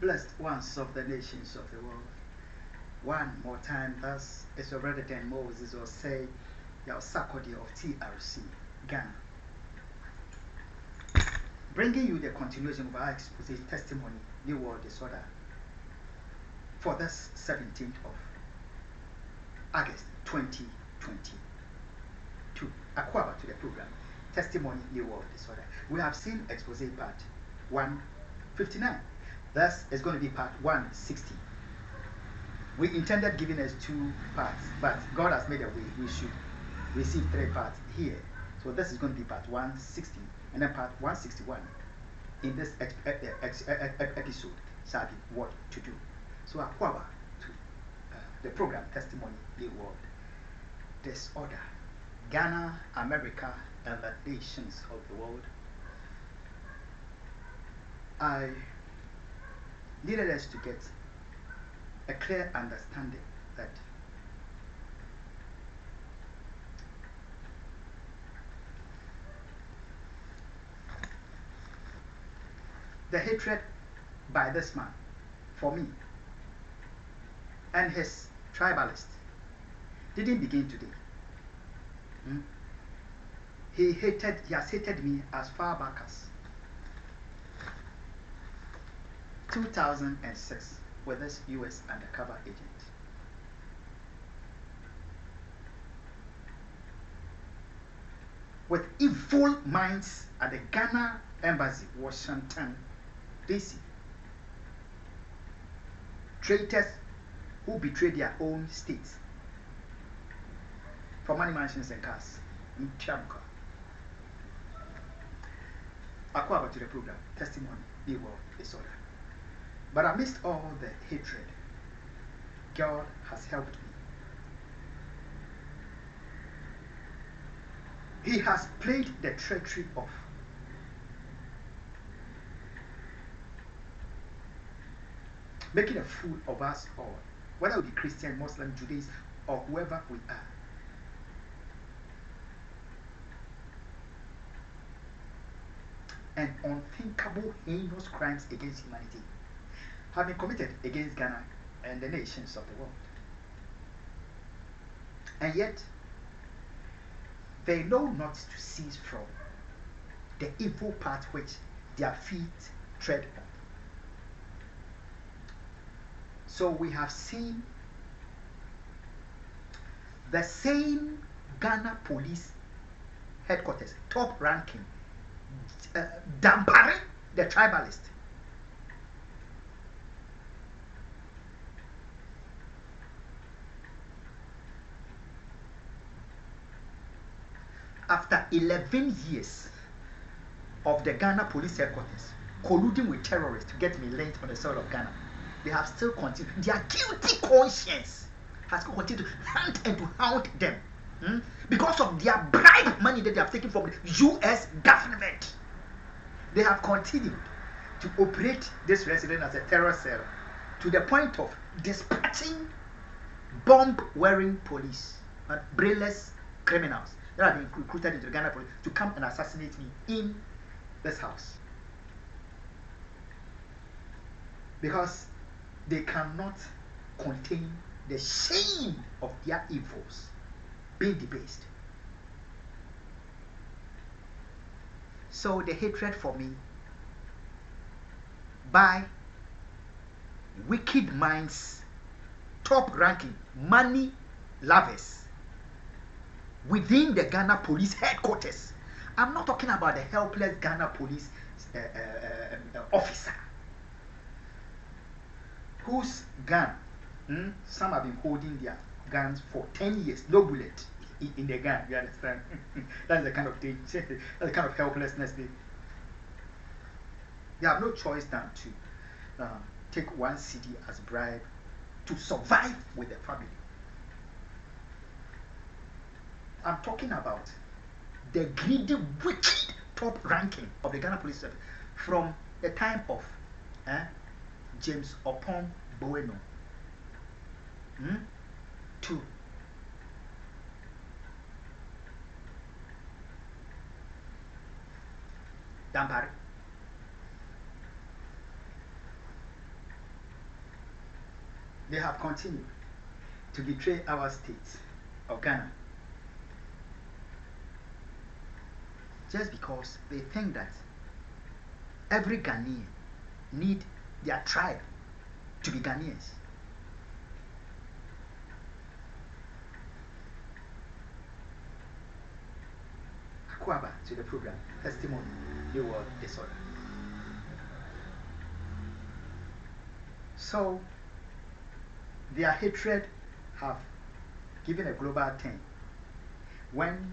blessed ones of the nations of the world. One more time, thus is already then Moses will say, Your Sakodi of TRC, Ghana. Bringing you the continuation of our expose testimony, New World Disorder, for this 17th of August 2022. Akufo to the program, Testimony, New World Disorder. We have seen expose part 159. Thus is going to be part 160. We intended giving us 2 parts, but God has made a way we should receive 3 parts here. So this is going to be part 160, and then part 161 in this episode shall be what to do. So Akufo to the program Testimony, New World Disorder. Ghana, America, and the nations of the world. I needed us to get a clear understanding that the hatred by this man for me and his tribalist didn't begin today. He has hated me as far back as 2006 with this US undercover agent. With evil minds at the Ghana Embassy, Washington, D.C. Traitors who betray their own states for money, mansions, and cars. Akufo to the program, Testimony, New World Disorder. But amidst all the hatred, God has helped me. He has played the treachery of making a fool of us all, whether we be Christian, Muslim, Judaism, or whoever we are. And unthinkable, heinous crimes against humanity have been committed against Ghana and the nations of the world. And yet, they know not to cease from the evil path which their feet tread on. So we have seen the same Ghana police headquarters, top ranking, dampering the tribalist. After 11 years of the Ghana police headquarters colluding with terrorists to get me linked on the soil of Ghana, they have still continued. Their guilty conscience has continued to hunt and to hound them because of their bribe money that they have taken from the US government. They have continued to operate this residence as a terror cell to the point of dispatching bomb-wearing police and brainless criminals that have been recruited into the Ghana police to come and assassinate me in this house. Because they cannot contain the shame of their evils being debased. So the hatred for me by wicked minds, top ranking, money lovers within the Ghana police headquarters. I'm not talking about the helpless Ghana police officer whose gun, some have been holding their guns for 10 years, no bullet in the gun, you understand? That's the kind of thing, that's the kind of helplessness they have no choice than to take 1 CD as bribe to survive with the family. I'm talking about the greedy, wicked top ranking of the Ghana Police Service from the time of James Otan Bueno to Dampari. They have continued to betray our state of Ghana just because they think that every Ghanaian need their tribe to be Ghanaians. Akwaba to the program, testimony, New World Disorder. So their hatred have given a global turn when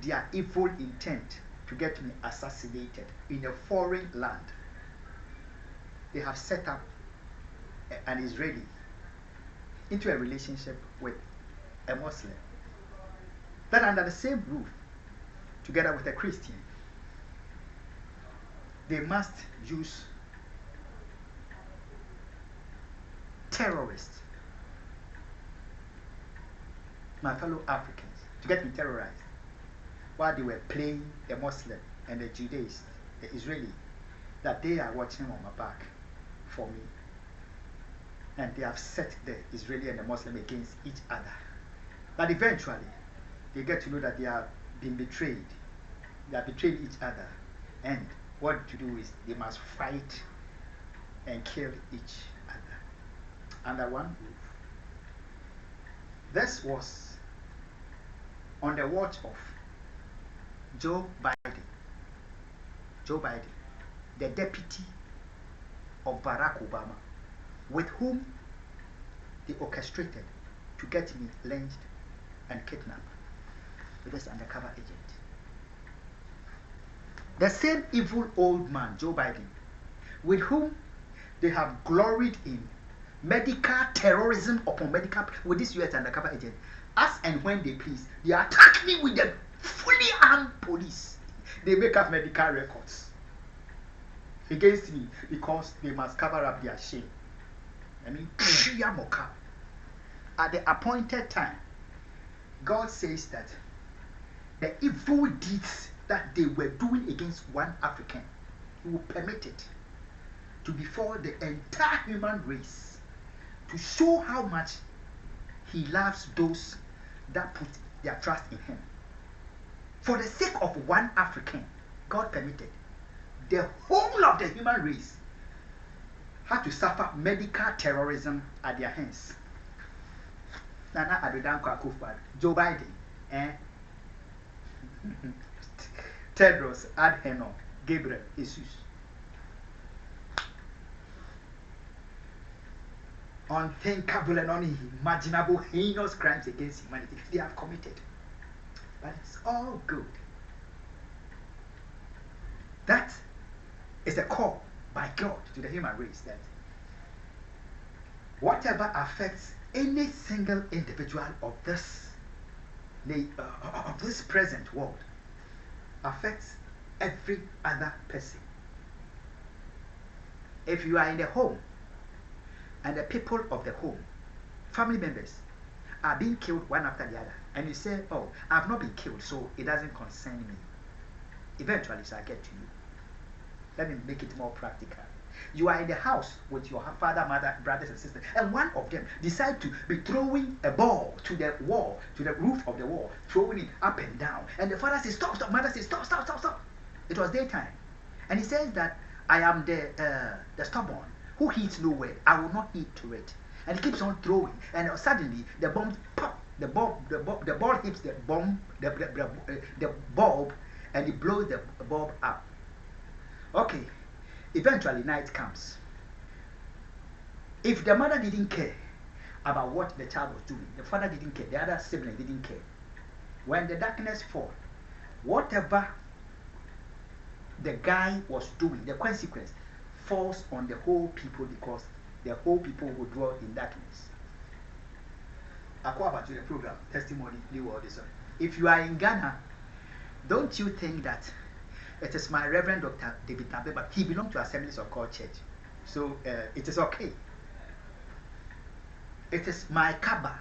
their evil intent to get me assassinated in a foreign land, they have set up an Israeli into a relationship with a Muslim. Then under the same roof, together with a Christian, they must use terrorists, my fellow Africans, to get me terrorized while they were playing the Muslim and the Judaist, the Israeli, that they are watching on my back for me. And they have set the Israeli and the Muslim against each other. But eventually, they get to know that they are being betrayed. They are betraying each other. And what to do is they must fight and kill each other under one roof. This was on the watch of Joe Biden, the deputy of Barack Obama, with whom they orchestrated to get me lynched and kidnapped with this undercover agent. The same evil old man, Joe Biden, with whom they have gloried in medical terrorism upon medical, with this US undercover agent, as and when they please, they attack me with the fully armed police. They make up medical records against me because they must cover up their shame. I mean, at the appointed time, God says that the evil deeds that they were doing against one African, He will permit it to befall the entire human race, to show how much He loves those that put their trust in Him. For the sake of one African, God permitted the whole of the human race had to suffer medical terrorism at their hands. Nana Addo, Akufo, Joe Biden, Tedros Adhanom Gabriel Jesus. Unthinkable and unimaginable heinous crimes against humanity they have committed. But it's all good. That is a call by God to the human race that whatever affects any single individual of this present world affects every other person. If you are in the home and the people of the home, family members, are being killed one after the other, and you say, oh, I've not been killed, so it doesn't concern me, eventually it shall get to you. Let me make it more practical. You are in the house with your father, mother, brothers and sisters, and one of them decide to be throwing a ball to the wall, to the roof of the wall, throwing it up and down. And the father says, stop, stop. Mother says, stop, stop, stop, stop. It was daytime. And he says that I am the stubborn who heeds no word. I will not heed to it. And he keeps on throwing. And suddenly the bomb pop. The ball hits the bomb, the bulb, and it blows the bulb up. Okay. Eventually night comes. If the mother didn't care about what the child was doing, the father didn't care, the other sibling didn't care. When the darkness falls, whatever the guy was doing, the consequence falls on the whole people, because the whole people will dwell in darkness. Akwaba to the program, testimony, New World Disorder. If you are in Ghana, don't you think that it is my Reverend Dr. David Nabe, but he belonged to Assemblies of God Church, so it is okay. It is my Kaba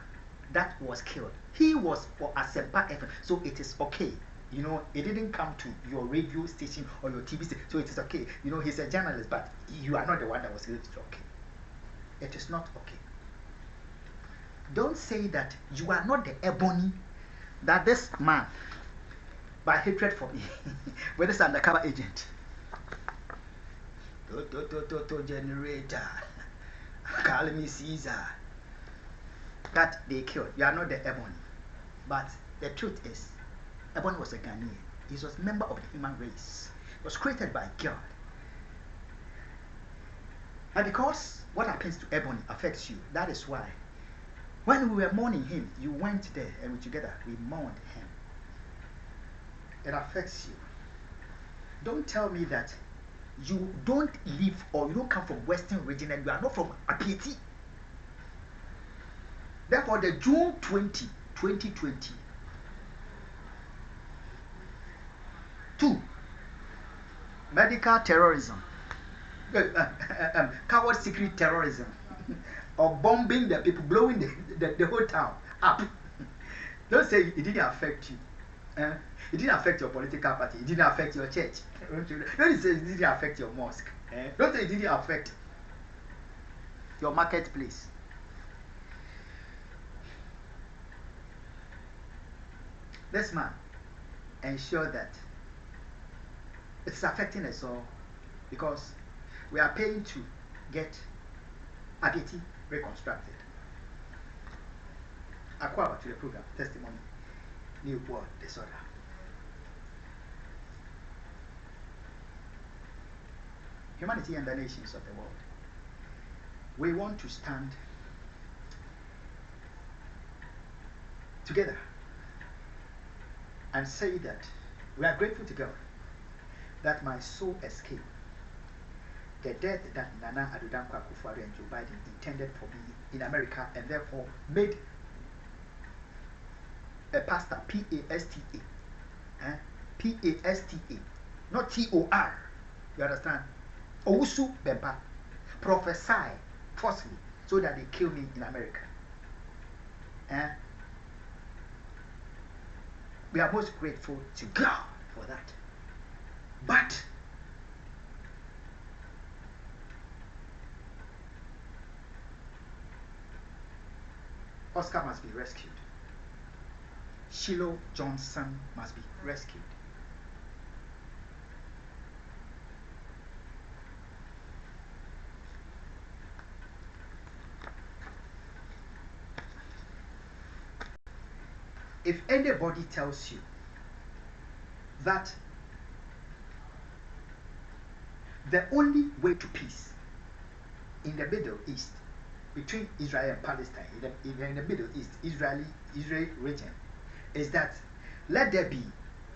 that was killed. He was for Asempa FM, so it is okay. You know, it didn't come to your radio station or your TV station, so it is okay. You know, he's a journalist, but you are not the one that was killed. It's okay. It is not okay. Don't say that you are not the ebony that this man, by hatred for me, with this undercover agent, generator, call me Caesar, that they killed. You are not the ebony. But the truth is, Ebony was a Ghanaian. He was a member of the human race. He was created by God. And because what happens to Ebony affects you, that is why when we were mourning him, you went there and we together, we mourned him. It affects you. Don't tell me that you don't live or you don't come from Western region and you are not from Apiti. Therefore, the June 20, 2020, 2, medical terrorism, coward secret terrorism, or bombing the people, blowing the whole town up. Don't say it didn't affect you. It didn't affect your political party. It didn't affect your church. Don't say it didn't affect your mosque. Don't say it didn't affect your marketplace. This man ensure that it's affecting us all because we are paying to get Apiti reconstructed. Akufo to the program, testimony, new world disorder. Humanity and the nations of the world. We want to stand together and say that we are grateful to God that my soul escaped the death that Nana Addo Akufo and Joe Biden intended for me in America, and therefore made a pastor, P-A-S-T-A, P-A-S-T-A, not T-O-R, you understand? Owusu Bempa, prophesy falsely so that they kill me in America. We are most grateful to God for that. But Oscar must be rescued. Shiloh Johnson must be rescued. If anybody tells you that the only way to peace in the Middle East between Israel and Palestine, in the Middle East, Israel region, is that let there be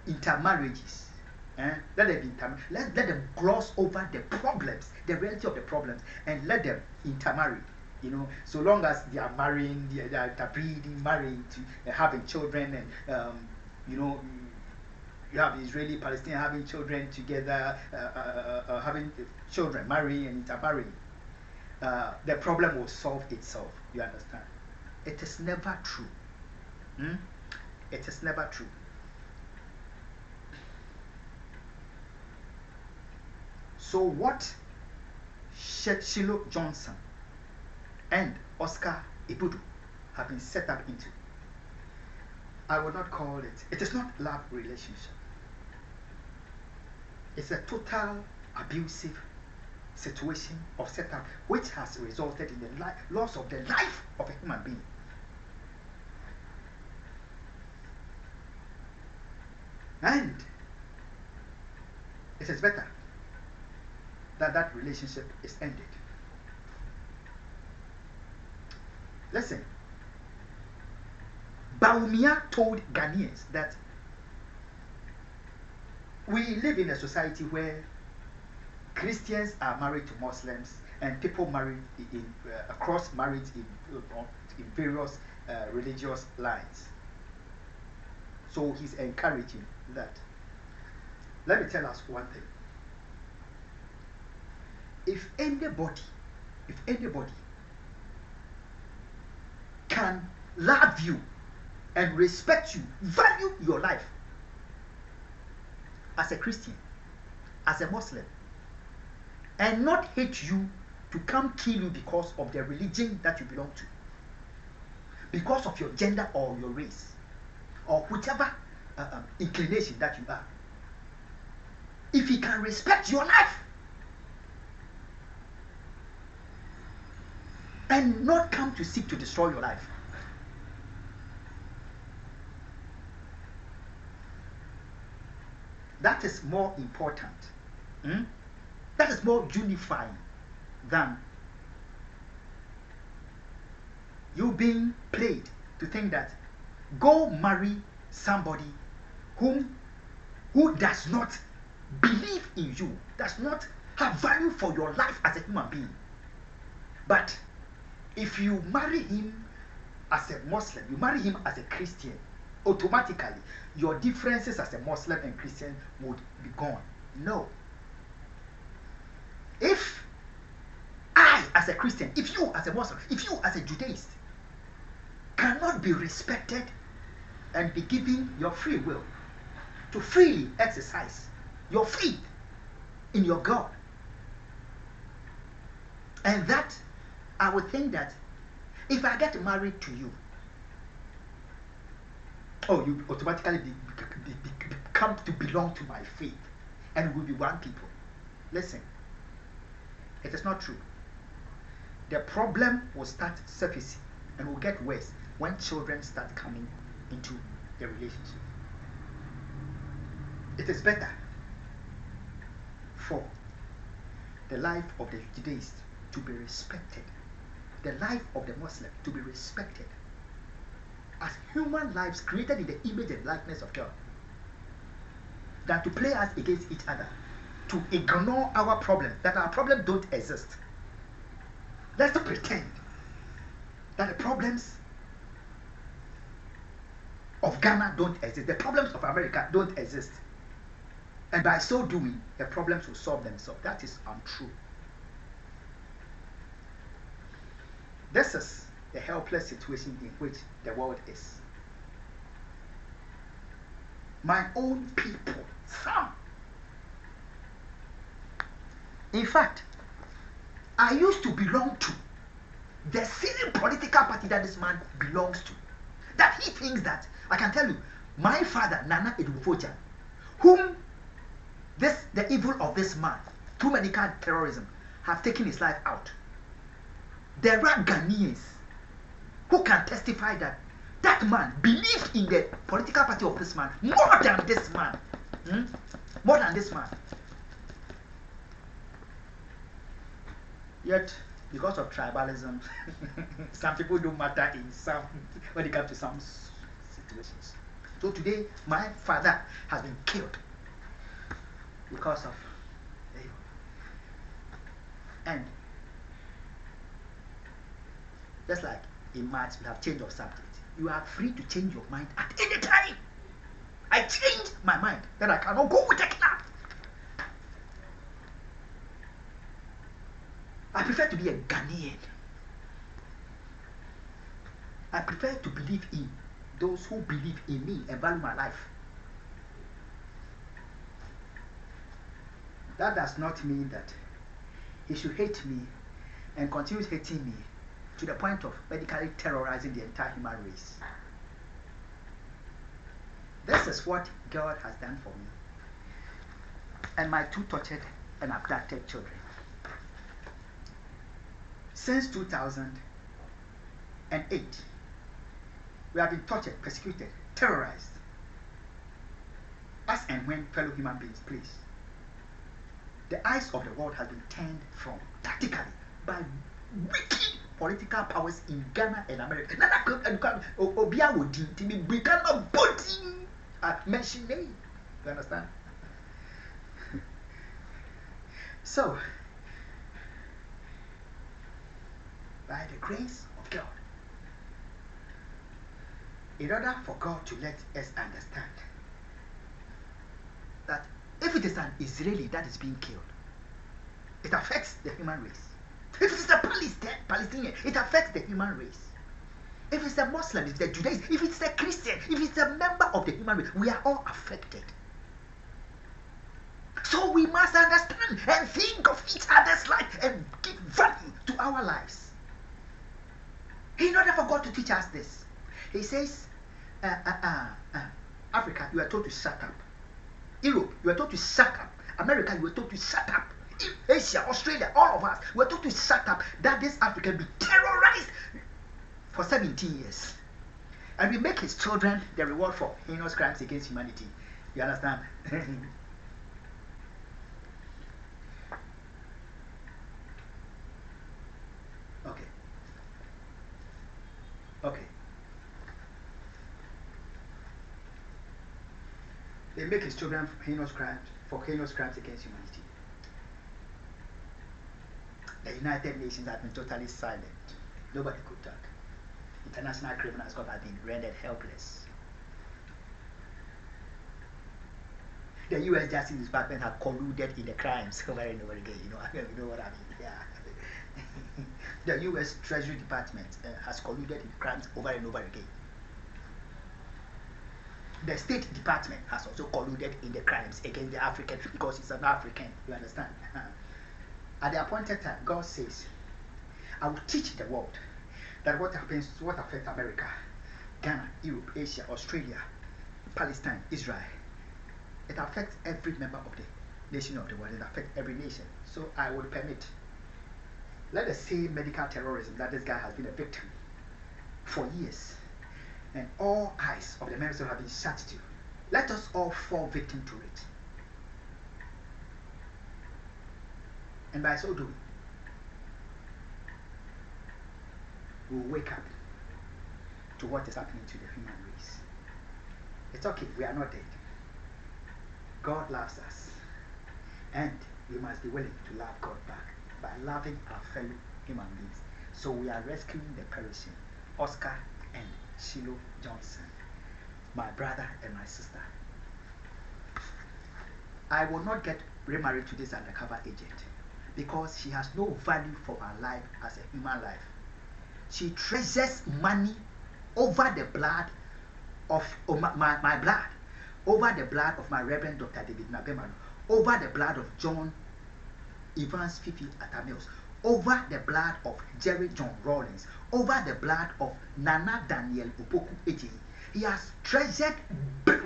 intermarriages. Let them gloss over the problems, the reality of the problems, and let them intermarry. You know, so long as they are marrying, they are breeding, marrying, to having children, and you know, you have Israeli, Palestinian having children together, having children, marrying and intermarrying. The problem will solve itself. You understand? It is never true. It is never true. So what Shiloh Johnson and Oscar Ibudu have been set up into, I would not call it. It is not love relationship. It's a total abusive situation of setup which has resulted in the loss of the life of a human being. And it is better that that relationship is ended. Listen, Baumia told Ghanaians that we live in a society where Christians are married to Muslims and people married in cross marriage in various religious lines. So he's encouraging that. Let me tell us one thing. If anybody can love you and respect you, value your life, as a Christian, as a Muslim, and not hate you to come kill you because of the religion that you belong to, because of your gender or your race, or whichever inclination that you are. If he can respect your life and not come to seek to destroy your life, that is more important. That is more unifying than you being played to think that go marry somebody who does not believe in you, does not have value for your life as a human being. But if you marry him as a Muslim, you marry him as a Christian, automatically your differences as a Muslim and Christian would be gone. No. If I as a Christian, if you as a Muslim, if you as a Judaist cannot be respected and be given your free will to freely exercise your faith in your God, and that I would think that if I get married to you, oh, you automatically come to belong to my faith and we'll be one people. Listen, it is not true. The problem will start surfacing and will get worse when children start coming into the relationship. It is better for the life of the Judaist to be respected, the life of the Muslim to be respected as human lives created in the image and likeness of God, than to play us against each other, to ignore our problems, that our problems don't exist. Let's not pretend that the problems of Ghana don't exist, the problems of America don't exist, and by so doing the problems will solve themselves. That is untrue. This is the helpless situation in which the world is. My own people, some. In fact, I used to belong to the same political party that this man belongs to. That he thinks that, I can tell you, my father, Nana Edufocha, whom the evil of this man, through medical terrorism, have taken his life out. There are Ghanaians who can testify that that man believed in the political party of this man more than this man. More than this man. Yet, because of tribalism, some people don't matter in some, when it comes to some situations. So today, my father has been killed because of evil. And just like in March, we have change of subject. You are free to change your mind at any time. I changed my mind that I cannot go with a club. I prefer to be a Ghanaian. I prefer to believe in those who believe in me and value my life. That does not mean that he should hate me and continue hating me to the point of medically terrorizing the entire human race. This is what God has done for me and my two tortured and abducted children. Since 2008, we have been tortured, persecuted, terrorized, as and when fellow human beings please. The eyes of the world have been turned from tactically by wicked political powers in Ghana and America. We cannot mention name. You understand? So, by the grace of God, in order for God to let us understand that if it is an Israeli that is being killed, it affects the human race. If it is a Palestinian, it affects the human race. If it's a Muslim, if it's a Judaist, if it's a Christian, if it's a member of the human race, we are all affected. So we must understand and think of each other's life and give value to our lives. In order for God to teach us this, He says, Africa, you are told to shut up. Europe, you are told to shut up. America, you are told to shut up. Asia, Australia, all of us, we are told to shut up. That this African be terrorized for 17 years. And we make his children the reward for heinous crimes against humanity. You understand? Okay. Okay. They make his children heinous crimes against humanity. The United Nations have been totally silent. Nobody could talk. International Criminal Court has been rendered helpless. The U.S. Justice Department have colluded in the crimes over and over again. You know what I mean? Yeah. The U.S. Treasury Department has colluded in crimes over and over again. The State Department has also colluded in the crimes against the African because he's an African. You understand? At the appointed time, God says, I will teach the world that what affects America, Ghana, Europe, Asia, Australia, Palestine, Israel, it affects every member of the nation of the world. It affects every nation. So I will permit, let us say medical terrorism that this guy has been a victim for years. And all eyes of the Americans have been shut to. Let us all fall victim to it. And by so doing, we will wake up to what is happening to the human race. It's okay, we are not dead. God loves us. And we must be willing to love God back by loving our fellow human beings. So we are rescuing the perishing. Oscar and Shiloh Johnson, my brother and my sister. I will not get remarried to this undercover agent because she has no value for my life as a human life. She treasures money over the blood of my blood, over the blood of my Reverend Dr. David Nabemano, over the blood of John Evans Fifi Atamios, over the blood of Jerry John Rawlings, over the blood of Nana Daniel Opoku Eji. He has treasured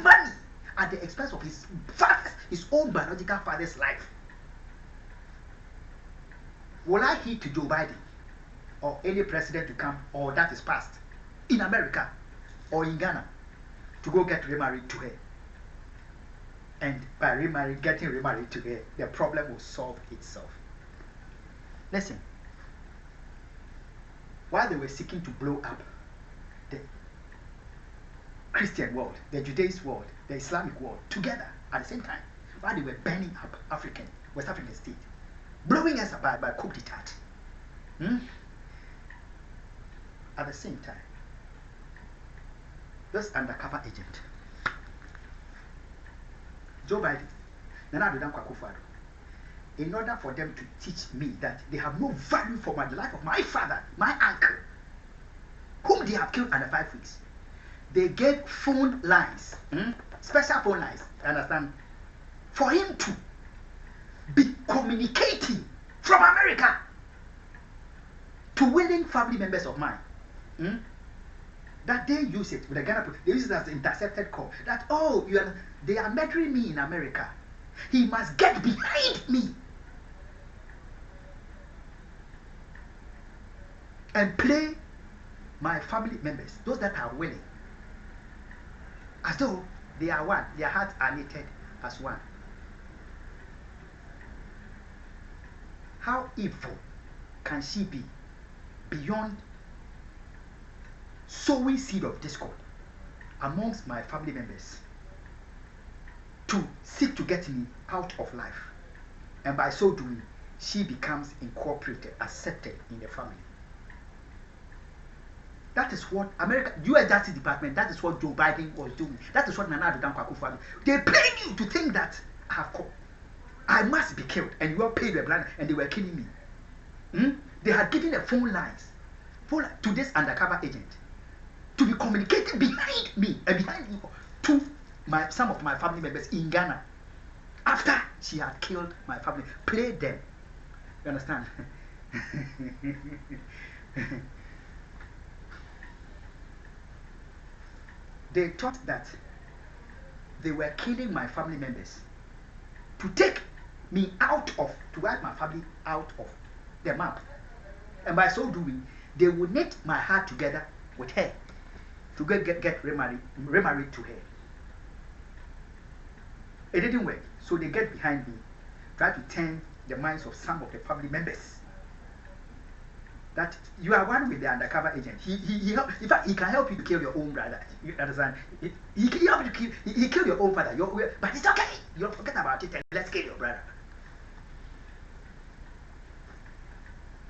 money at the expense of his own biological father's life. Will I heed to Joe Biden or any president to come or that is past in America or in Ghana to go get remarried to her? And by getting remarried to her, the problem will solve itself. Listen, while they were seeking to blow up the Christian world, the Judaist world, the Islamic world together at the same time, while they were burning up West African state, blowing us apart by coup d'etat, at the same time, this undercover agent, Joe Biden, Nana Addo Akufo, in order for them to teach me that they have no value for the life of my father, my uncle, whom they have killed under 5 weeks, they gave phone lines, special phone lines, understand, for him to be communicating from America to willing family members of mine. That they use it with the Ghana, they use it as an intercepted call. That they are murdering me in America. He must get behind me and play my family members, those that are willing, as though they are one. Their hearts are knitted as one. How evil can she be beyond sowing seed of discord amongst my family members to seek to get me out of life? And by so doing, she becomes incorporated, accepted in the family. That is what U.S. Justice Department, that is what Joe Biden was doing. That is what Nana Addo Akufo. They played you to think that I must be killed, and you all paid the blood, and they were killing me. They had given the phone lines to this undercover agent to be communicating behind me and behind you to some of my family members in Ghana. After she had killed my family, played them. You understand? They thought that they were killing my family members to take me to wipe my family out of the map. And by so doing, they would knit my heart together with her to get remarried to her. It didn't work. So they get behind me, try to turn the minds of some of the family members that you are one with the undercover agent. He help, in fact, he can help you to kill your own brother. You understand? He can help you to kill. He killed your own father. But it's okay. You don't forget about it and let's kill your brother.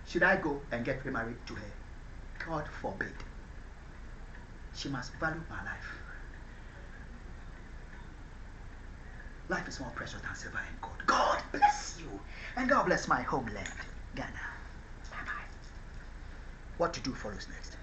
Should I go and get remarried to her? God forbid. She must value my life. Life is more precious than silver and gold. God bless you. And God bless my homeland, Ghana. Bye-bye. What to do follows next.